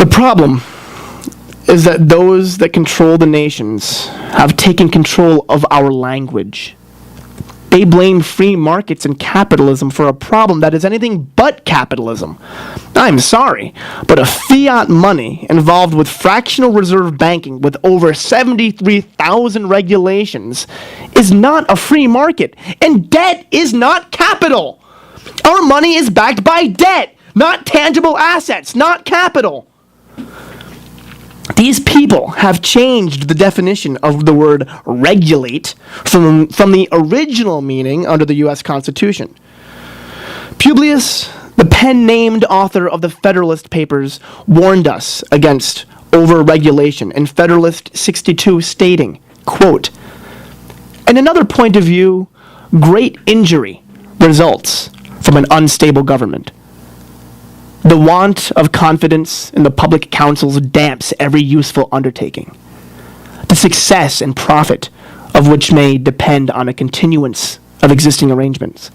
The problem is that those that control the nations have taken control of our language. They blame free markets and capitalism for a problem that is anything but capitalism. I'm sorry, but a fiat money involved with fractional reserve banking with over 73,000 regulations is not a free market, and debt is not capital. Our money is backed by debt, not tangible assets, not capital. These people have changed the definition of the word regulate from the original meaning under the U.S. Constitution. Publius, the pen-named author of the Federalist Papers, warned us against over-regulation in Federalist 62, stating, quote, "In another point of view, great injury results from an unstable government. The want of confidence in the public councils damps every useful undertaking, the success and profit of which may depend on a continuance of existing arrangements.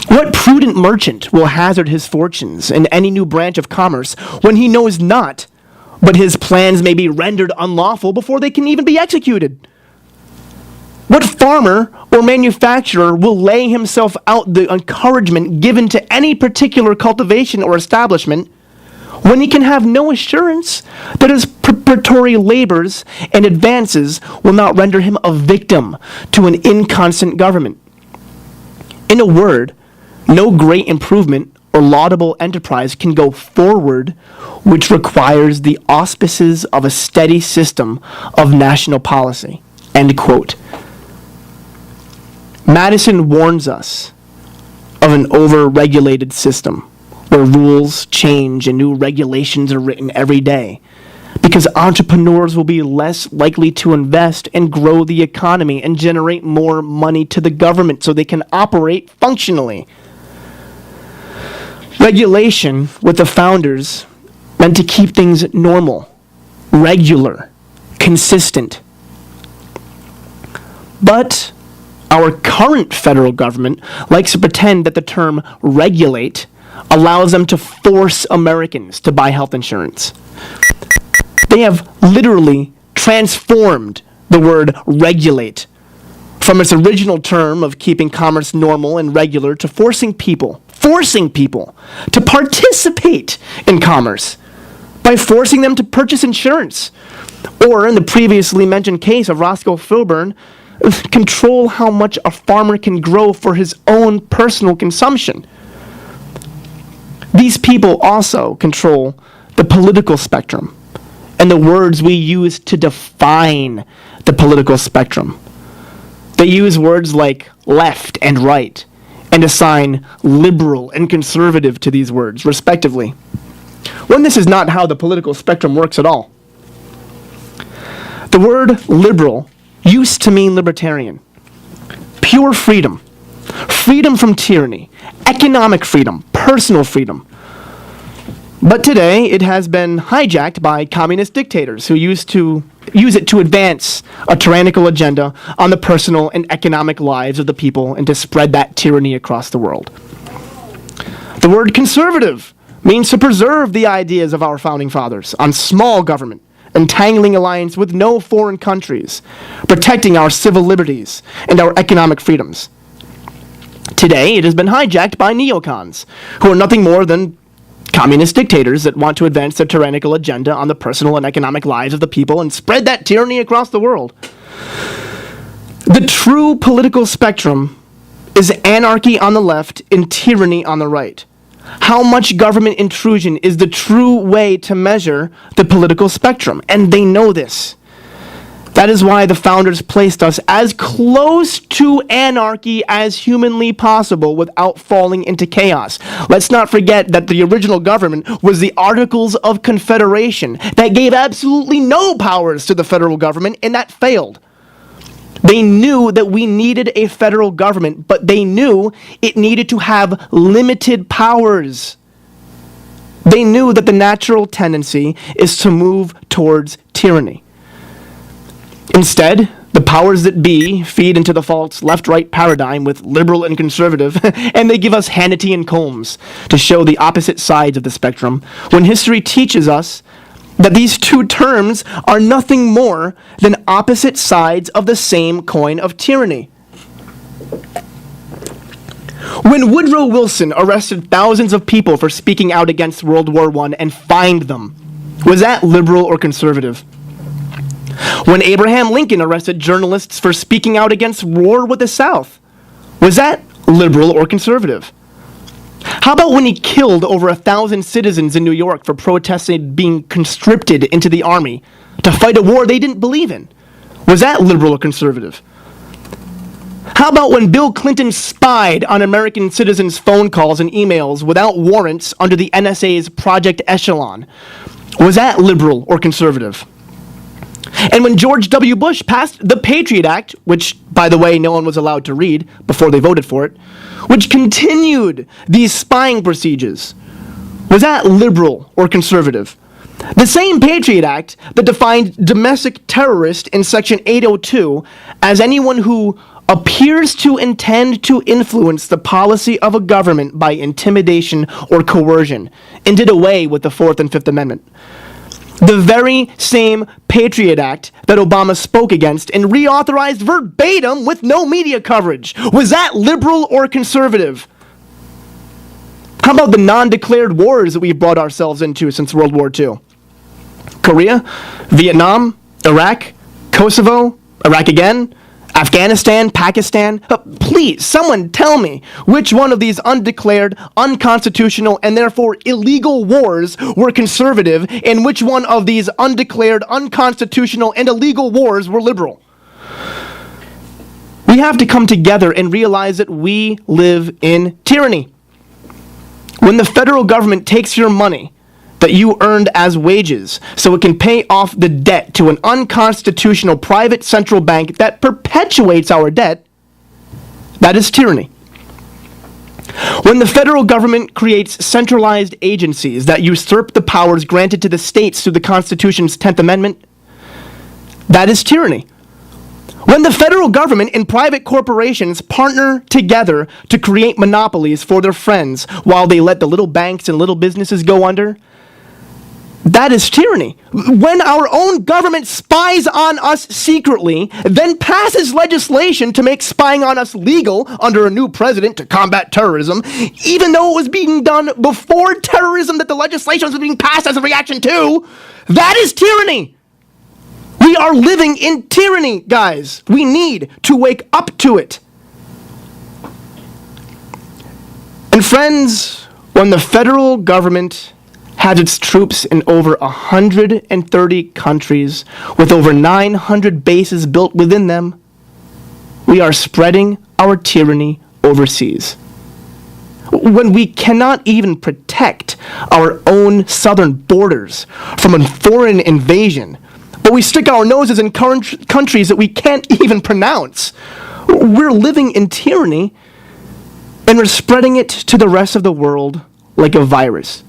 What prudent merchant will hazard his fortunes in any new branch of commerce when he knows not, but his plans may be rendered unlawful before they can even be executed? What farmer or manufacturer will lay himself out the encouragement given to any particular cultivation or establishment when he can have no assurance that his preparatory labors and advances will not render him a victim to an inconstant government? In a word, no great improvement or laudable enterprise can go forward which requires the auspices of a steady system of national policy." End quote. Madison warns us of an over-regulated system where rules change and new regulations are written every day because entrepreneurs will be less likely to invest and grow the economy and generate more money to the government so they can operate functionally. Regulation with the founders meant to keep things normal, regular, consistent. But our current federal government likes to pretend that the term regulate allows them to force Americans to buy health insurance. They have literally transformed the word regulate from its original term of keeping commerce normal and regular to forcing people to participate in commerce by forcing them to purchase insurance, or in the previously mentioned case of Roscoe Filburn, control how much a farmer can grow for his own personal consumption. These people also control the political spectrum and the words we use to define the political spectrum. They use words like left and right and assign liberal and conservative to these words, respectively, when this is not how the political spectrum works at all. The word liberal used to mean libertarian, pure freedom, freedom from tyranny, economic freedom, personal freedom. But today it has been hijacked by communist dictators who use it to advance a tyrannical agenda on the personal and economic lives of the people and to spread that tyranny across the world. The word conservative means to preserve the ideas of our founding fathers on small government, entangling alliance with no foreign countries, protecting our civil liberties and our economic freedoms. Today, it has been hijacked by neocons, who are nothing more than communist dictators that want to advance their tyrannical agenda on the personal and economic lives of the people and spread that tyranny across the world. The true political spectrum is anarchy on the left and tyranny on the right. How much government intrusion is the true way to measure the political spectrum, and they know this. That is why the founders placed us as close to anarchy as humanly possible without falling into chaos. Let's not forget that the original government was the Articles of Confederation that gave absolutely no powers to the federal government, and that failed. They knew that we needed a federal government, but they knew it needed to have limited powers. They knew that the natural tendency is to move towards tyranny. Instead, the powers that be feed into the false left-right paradigm with liberal and conservative, and they give us Hannity and Combs to show the opposite sides of the spectrum, when history teaches us that these two terms are nothing more than opposite sides of the same coin of tyranny. When Woodrow Wilson arrested thousands of people for speaking out against World War I and fined them, was that liberal or conservative? When Abraham Lincoln arrested journalists for speaking out against war with the South, was that liberal or conservative? How about when he killed over 1,000 citizens in New York for protesting being conscripted into the army to fight a war they didn't believe in? Was that liberal or conservative? How about when Bill Clinton spied on American citizens' phone calls and emails without warrants under the NSA's Project Echelon? Was that liberal or conservative? And when George W. Bush passed the Patriot Act, which, by the way, no one was allowed to read before they voted for it, which continued these spying procedures, was that liberal or conservative? The same Patriot Act that defined domestic terrorist in Section 802 as anyone who appears to intend to influence the policy of a government by intimidation or coercion, and did away with the Fourth and Fifth Amendment. The very same Patriot Act that Obama spoke against and reauthorized verbatim with no media coverage. Was that liberal or conservative? How about the non-declared wars that we've brought ourselves into since World War II? Korea, Vietnam, Iraq, Kosovo, Iraq again, Afghanistan, Pakistan. Please, someone tell me which one of these undeclared, unconstitutional, and therefore illegal wars were conservative, and which one of these undeclared, unconstitutional, and illegal wars were liberal. We have to come together and realize that we live in tyranny. When the federal government takes your money that you earned as wages so it can pay off the debt to an unconstitutional private central bank that perpetuates our debt, that is tyranny. When the federal government creates centralized agencies that usurp the powers granted to the states through the Constitution's 10th Amendment, that is tyranny. When the federal government and private corporations partner together to create monopolies for their friends while they let the little banks and little businesses go under, that is tyranny. When our own government spies on us secretly, then passes legislation to make spying on us legal under a new president to combat terrorism, even though it was being done before terrorism that the legislation was being passed as a reaction to, that is tyranny. We are living in tyranny, guys. We need to wake up to it. And friends, when the federal government has its troops in over 130 countries with over 900 bases built within them, we are spreading our tyranny overseas. When we cannot even protect our own southern borders from a foreign invasion, but we stick our noses in countries that we can't even pronounce, we're living in tyranny and we're spreading it to the rest of the world like a virus.